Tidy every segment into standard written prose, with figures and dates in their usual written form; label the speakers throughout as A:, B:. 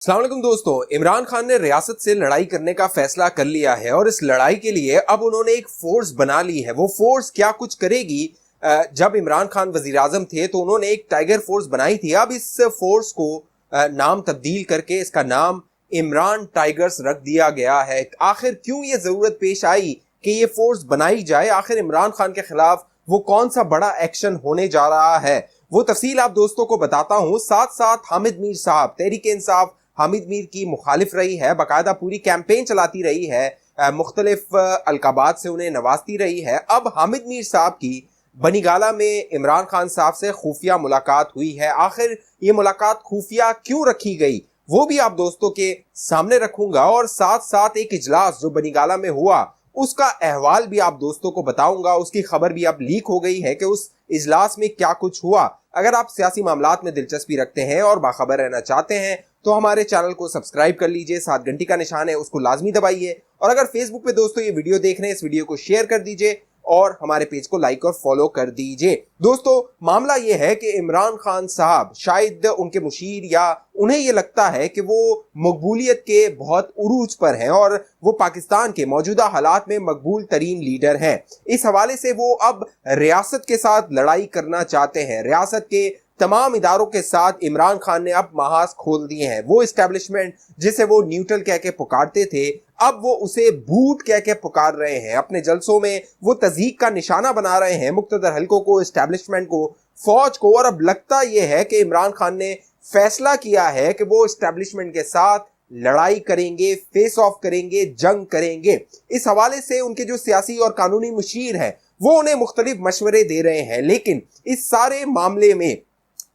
A: अस्सलाम वालेकुम दोस्तों, इमरान खान ने रियासत से लड़ाई करने का फैसला कर लिया है और इस लड़ाई के लिए अब उन्होंने एक फोर्स बना ली है। वो फोर्स क्या कुछ करेगी? जब इमरान खान वजीर आजम थे तो उन्होंने एक टाइगर फोर्स बनाई थी। अब इस फोर्स को नाम तब्दील करके इसका नाम इमरान टाइगर्स रख दिया गया है। आखिर क्यों ये जरूरत पेश आई कि ये फोर्स बनाई जाए? आखिर इमरान खान के खिलाफ वो कौन सा बड़ा एक्शन होने जा रहा है? वो तफसील आप दोस्तों को बताता हूं। साथ साथ हामिद मीर साहब, तहरीक इंसाफ हामिद मीर की मुखालिफ रही है, बाकायदा पूरी कैंपेन चलाती रही है, मुख्तलिफ अलकाबात से उन्हें नवाजती रही है। अब हामिद मीर साहब की बनीगाला में इमरान खान साहब से खुफिया मुलाकात हुई है। आखिर ये मुलाकात खुफिया क्यों रखी गई वो भी आप दोस्तों के सामने रखूंगा, और साथ साथ एक इजलास जो बनीगाला में हुआ उसका अहवाल भी आप दोस्तों को बताऊंगा। उसकी खबर भी अब लीक हो गई है कि उस इजलास में क्या कुछ हुआ। अगर आप सियासी मामलात में दिलचस्पी रखते हैं और बाखबर रहना चाहते हैं तो हमारे चैनल को सब्सक्राइब कर लीजिए, साथ घंटी का निशान है उसको लाजमी दबाइए, और अगर फेसबुक पे दोस्तों ये वीडियो देख रहे हैं इस वीडियो को शेयर कर दीजिए और हमारे पेज को लाइक और फॉलो कर दीजिए। दोस्तों, मामला ये है कि इमरान खान साहब, शायद उनके मुशीर या उन्हें ये लगता है कि वो मकबूलियत के बहुत उरूज पर हैं और वो पाकिस्तान के मौजूदा हालात में मकबूल तरीन लीडर हैं। इस हवाले से वो अब रियासत के साथ लड़ाई करना चाहते हैं। रियासत के तमाम इदारों के साथ इमरान खान ने अब महाज खोल दिए हैं। वो इस्टेब्लिशमेंट जिसे वो न्यूट्रल कह के पुकारते थे, अब वो उसे बूट कह के पुकार रहे हैं। अपने जलसों में वो तज़ीक का निशाना बना रहे हैं मुक्तदर हलकों को, इस्टेब्लिशमेंट को, फौज को। और अब लगता यह है कि इमरान खान ने फैसला किया है कि वो इस्टेब्लिशमेंट के साथ लड़ाई करेंगे, फेस ऑफ करेंगे, जंग करेंगे। इस हवाले से उनके जो सियासी और कानूनी मुशीर हैं वो उन्हें मुख्तलिफ मशवरे दे रहे हैं। लेकिन इस सारे मामले में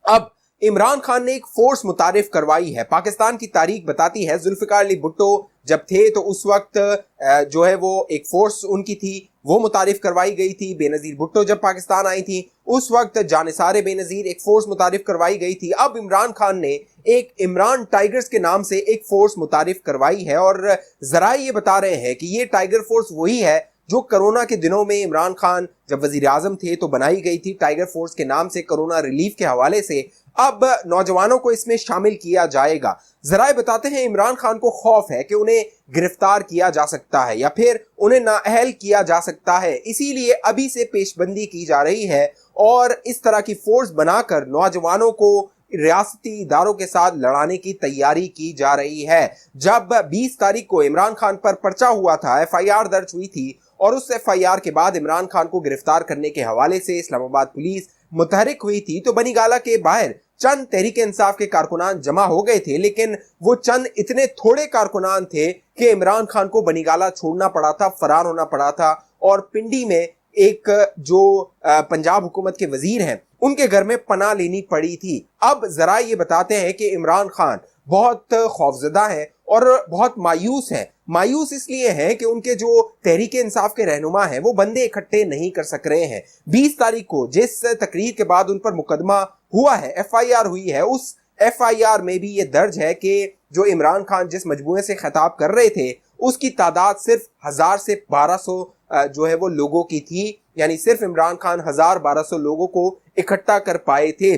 A: अब इमरान खान ने एक फोर्स मुतारिफ करवाई है। पाकिस्तान की तारीख बताती है, जुल्फिकार अली भुट्टो जब थे तो उस वक्त जो है वो एक फोर्स उनकी थी, वो मुतारिफ करवाई गई थी। बेनजीर भुट्टो जब पाकिस्तान आई थी उस वक्त जानिसार बेनजीर एक फोर्स मुतारिफ करवाई गई थी। अब इमरान खान ने एक इमरान टाइगर्स के नाम से एक फोर्स मुतारिफ करवाई है, और जराए ये बता रहे हैं कि ये टाइगर फोर्स वही है जो कोरोना के दिनों में इमरान खान जब वजीर आजम थे तो बनाई गई थी टाइगर फोर्स के नाम से, कोरोना रिलीफ के हवाले से। अब नौजवानों को इसमें शामिल किया जाएगा। जराए बताते हैं इमरान खान को खौफ है कि उन्हें गिरफ्तार किया जा सकता है या फिर उन्हें नाअहल किया जा सकता है, इसीलिए अभी से पेशबंदी की जा रही है और इस तरह की फोर्स बनाकर नौजवानों को रियासती इदारों के साथ लड़ाने की तैयारी की जा रही है। जब 20 तारीख को इमरान खान पर पर्चा हुआ था, FIR दर्ज हुई थी, और उस FIR के बाद इमरान खान को गिरफ्तार करने के हवाले से इस्लामाबाद पुलिस मुतहरिक हुई थी, तो बनीगाला के बाहर चंद तहरीक इंसाफ के कारकुनान जमा हो गए थे। लेकिन वो चंद इतने थोड़े कारकुनान थे कि इमरान खान को बनीगाला छोड़ना पड़ा था, फरार होना पड़ा था, और पिंडी में एक जो पंजाब हुकूमत के वजीर हैं उनके घर में पनाह लेनी पड़ी थी। अब जरा ये बताते हैं कि इमरान खान बहुत खौफजदा है और बहुत मायूस हैं। मायूस इसलिए हैं कि उनके जो तहरीक इंसाफ के रहनुमा हैं वो बंदे इकट्ठे नहीं कर सक रहे हैं। 20 तारीख को जिस तकरीर के बाद उन पर मुकदमा हुआ है, FIR हुई है, उस FIR में भी ये दर्ज है कि जो इमरान खान जिस मजमूए से खिताब कर रहे थे उसकी तादाद सिर्फ 1000 से 1200 जो है वो लोगों की थी। यानी सिर्फ इमरान खान 1000-1200 लोगों को इकट्ठा कर पाए थे।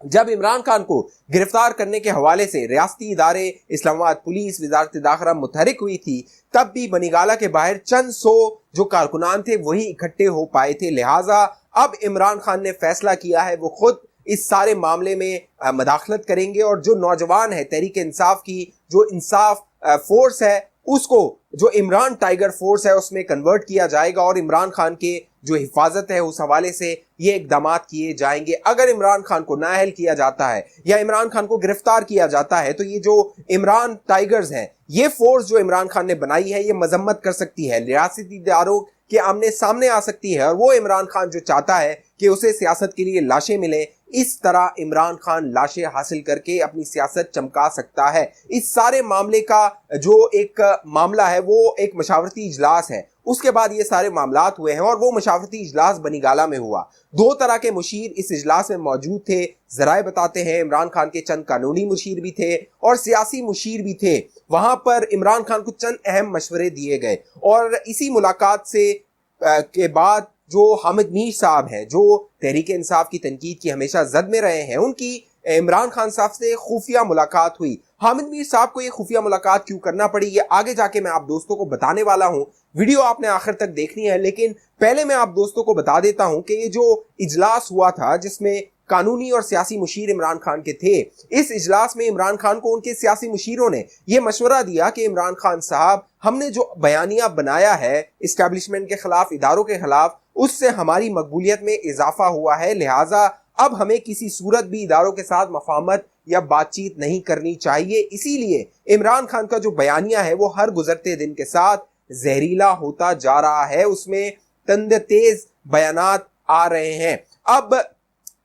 A: जब इमरान खान को गिरफ्तार करने के हवाले से रियासती इदारे, इस्लामाबाद पुलिस, वजारत दाखिला मुतहरिक हुई थी, तब भी बनीगाला के बाहर चंद सौ जो कारकुनान थे वही इकट्ठे हो पाए थे। लिहाजा अब इमरान खान ने फैसला किया है वो खुद इस सारे मामले में मदाखलत करेंगे, और जो नौजवान है तहरीक इंसाफ की जो इंसाफ फोर्स है उसको जो इमरान टाइगर फोर्स है उसमें कन्वर्ट किया जाएगा, और इमरान खान के जो हिफाजत है उस हवाले से ये इकदामात किए जाएंगे। अगर इमरान खान को नाअहल किया जाता है या इमरान खान को गिरफ्तार किया जाता है तो ये जो इमरान टाइगर्स हैं, ये फोर्स जो इमरान खान ने बनाई है, ये मजम्मत कर सकती है, रियासती इदारों के आमने सामने आ सकती है, और वो इमरान खान जो चाहता है कि उसे सियासत के लिए लाशें मिले, इस तरह इमरान खान लाशें हासिल करके अपनी सियासत चमका सकता है। इस सारे मामले का जो एक मामला है वो एक मशावरती इजलास है, उसके बाद ये सारे मामलात हुए हैं, और वो मशावरती इजलास बनीगाला में हुआ। 2 तरह के मुशीर इस इजलास में मौजूद थे। जराए बताते हैं इमरान खान के चंद कानूनी मुशीर भी थे और सियासी मुशीर भी थे। वहां पर इमरान खान को चंद अहम मशवरे दिए गए, और इसी मुलाकात से के बाद जो हामिद मीर साहब हैं, जो तहरीक इंसाफ की तनकीद की हमेशा जद में रहे हैं, उनकी इमरान खान साहब से खुफिया मुलाकात हुई। हामिद मीर साहब को ये खुफिया मुलाकात क्यों करना पड़ी, ये आगे जाके मैं आप दोस्तों को बताने वाला हूं। वीडियो आपने आखिर तक देखनी है, लेकिन पहले मैं आप दोस्तों को बता देता हूं कि ये जो इजलास हुआ था जिसमें कानूनी और सियासी मुशीर इमरान खान के थे, इस इजलास में इमरान खान को उनके सियासी मुशीरों ने यह मशवरा दिया कि इमरान खान साहब, हमने जो बयानिया बनाया है इस्टेब्लिशमेंट के खिलाफ, इदारों के खिलाफ, उससे हमारी मकबूलियत में इजाफा हुआ है, लिहाजा अब हमें किसी सूरत भी इदारों के साथ मफाहमत या बातचीत नहीं करनी चाहिए। इसीलिए इमरान खान का जो बयानिया है वो हर गुजरते दिन के साथ जहरीला होता जा रहा है, उसमें तंद तेज बयानात आ रहे हैं। अब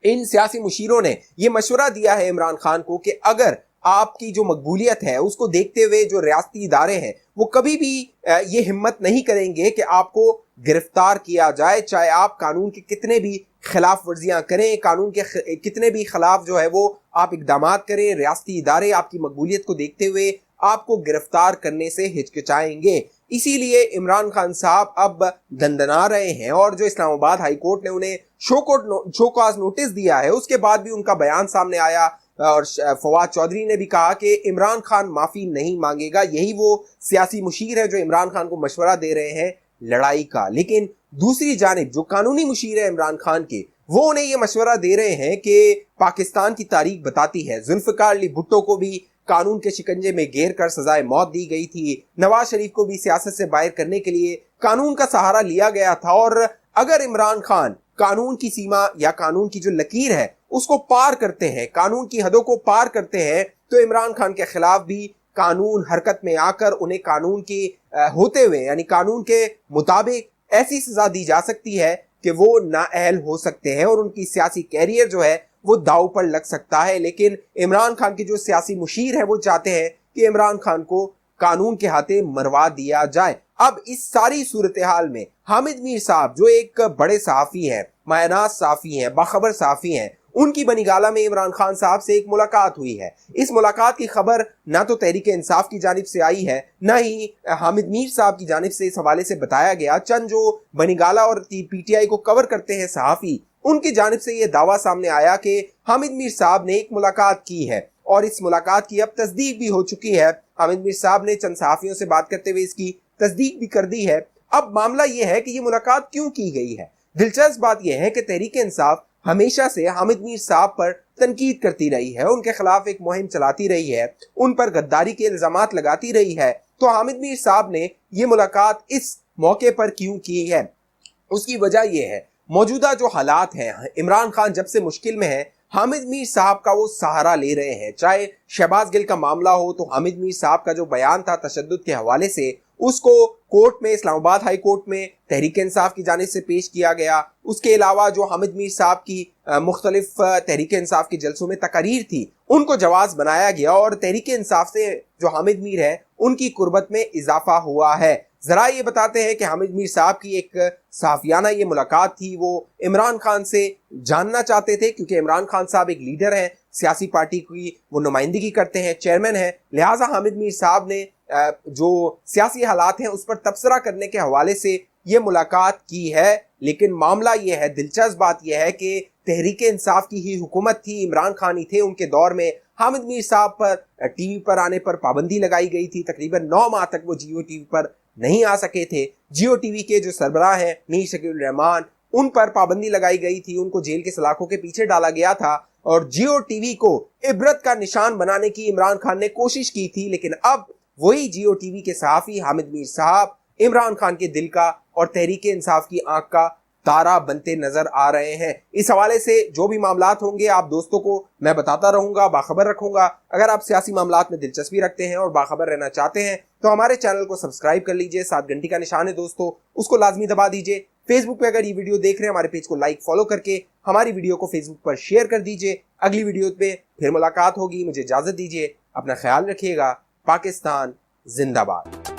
A: इन सियासी मुशीरों ने यह मशवरा दिया है इमरान खान को कि अगर आपकी जो मकबूलियत है उसको देखते हुए जो रियासती इदारे हैं वो कभी भी ये हिम्मत नहीं करेंगे कि आपको गिरफ्तार किया जाए, चाहे आप कानून के कितने भी खिलाफ वर्जियां करें, कानून के कितने भी खिलाफ जो है वो आप इकदामात करें, रियासती इदारे आपकी मकबूलियत को देखते हुए आपको गिरफ्तार करने से हिचकिचाएंगे। इसीलिए इमरान खान साहब अब दंदना रहे हैं और जो इस्लामाबाद हाई कोर्ट ने उन्हें शो कॉज नोटिस दिया है उसके बाद भी उनका बयान सामने आया और फवाद चौधरी ने भी कहा कि इमरान खान माफी नहीं मांगेगा। यही वो सियासी मुशीर है जो इमरान खान को मशवरा दे रहे हैं लड़ाई का। लेकिन दूसरी जानिब जो कानूनी मुशीर है इमरान खान के, वो उन्हें ये मशवरा दे रहे हैं कि पाकिस्तान की तारीख बताती है, जुल्फिकार अली भुट्टो को भी कानून के शिकंजे में घेर कर सजाए मौत दी गई थी, नवाज शरीफ को भी सियासत से बाहर करने के लिए कानून का सहारा लिया गया था, और अगर इमरान खान कानून की सीमा या कानून की जो लकीर है उसको पार करते हैं, कानून की हदों को पार करते हैं, तो इमरान खान के खिलाफ भी कानून हरकत में आकर उन्हें कानून की होते हुए यानी कानून के मुताबिक ऐसी सजा दी जा सकती है कि वो नाअहल हो सकते हैं और उनकी सियासी कैरियर जो है वो दाव पर लग सकता है। लेकिन इमरान खान के जो सियासी मुशीर है वो चाहते हैं कि इमरान खान को कानून के हाथे मरवा दिया जाए। अब इस सारी सूरत हाल में हामिद मीर साहब जो एक बड़े सहाफी हैं, मायनाज सहाफी हैं, बाखबर सहाफी हैं, उनकी बनीगाला में इमरान खान साहब से एक मुलाकात हुई है। इस मुलाकात की खबर ना तो तहरीक इंसाफ की जानिब से आई है, ना ही हामिद मीर साहब की जानिब से इस हवाले से बताया गया। चंद जो बनीगाला और पीटीआई को कवर करते हैं सहाफी, उनकी जानिब से यह दावा सामने आया कि हामिद मीर साहब ने एक मुलाकात की है और इस मुलाकात की अब तस्दीक भी हो चुकी है। हामिद मीर साहब ने चंद सहाफियों से बात करते हुए इसकी तस्दीक भी कर दी है। अब मामला यह है कि ये मुलाकात क्यों की गई है। दिलचस्प बात यह है कि तहरीक इंसाफ हमेशा से हामिद मीर साहब पर तनकीद करती रही है, उनके खिलाफ एक मुहिम चलाती रही है, उन पर गद्दारी के इल्जामात लगाती रही है। तो हामिद मीर साहब ने ये मुलाकात इस मौके पर क्यों की है, उसकी वजह यह है मौजूदा जो हालात हैं, इमरान खान जब से मुश्किल में है, हामिद मीर साहब का वो सहारा ले रहे हैं। चाहे शहबाज गिल का मामला हो तो हामिद मीर साहब का जो बयान था तशद्दुद के हवाले से, उसको कोर्ट में, इस्लामाबाद हाई कोर्ट में तहरीक इंसाफ की जानिब से पेश किया गया। उसके अलावा जो हामिद मीर साहब की मुख्तलिफ तहरीक इंसाफ के जलसों में तकरीर थी, उनको जवाज बनाया गया और तहरीक इंसाफ से जो हामिद मीर है उनकी कुर्बत में इजाफा हुआ है। जरा ये बताते हैं कि हामिद मीर साहब की एक साफियाना ये मुलाकात थी, वो इमरान खान से जानना चाहते थे क्योंकि इमरान खान साहब एक लीडर हैं, सियासी पार्टी की वो नुमाइंदगी करते हैं, चेयरमैन हैं, लिहाजा हामिद मीर साहब ने जो सियासी हालात हैं उस पर तबसरा करने के हवाले से ये मुलाकात की है। लेकिन मामला ये है, दिलचस्प बात यह है कि तहरीक इंसाफ की ही हुकूमत थी, इमरान खान ही थे, उनके दौर में हामिद मीर साहब पर टीवी पर आने पर पाबंदी लगाई गई थी। तकरीबन 9 माह तक वो जियो टीवी पर नहीं आ सके थे। जियो टीवी के जो सरबराह हैं मीर शकील रहमान, उन पर पाबंदी लगाई गई थी, उनको जेल के सलाखों के पीछे डाला गया था और जियो टीवी को इबरत का निशान बनाने की इमरान खान ने कोशिश की थी। लेकिन अब वही जियो टीवी के सहाफी हामिद मीर साहब इमरान खान के दिल का और तहरीक इंसाफ की आंख का तारा बनते नजर आ रहे हैं। इस हवाले से जो भी मामलात होंगे आप दोस्तों को मैं बताता रहूंगा, बाखबर रखूंगा। अगर आप सियासी मामलात में दिलचस्पी रखते हैं और बाखबर रहना चाहते हैं तो हमारे चैनल को सब्सक्राइब कर लीजिए, 7 घंटी का निशान है दोस्तों, उसको लाजमी दबा दीजिए। फेसबुक पे अगर ये वीडियो देख रहे हैं, हमारे पेज को लाइक फॉलो करके हमारी वीडियो को फेसबुक पर शेयर कर दीजिए। अगली वीडियो पे फिर मुलाकात होगी, मुझे इजाजत दीजिए, अपना ख्याल रखिएगा। पाकिस्तान जिंदाबाद।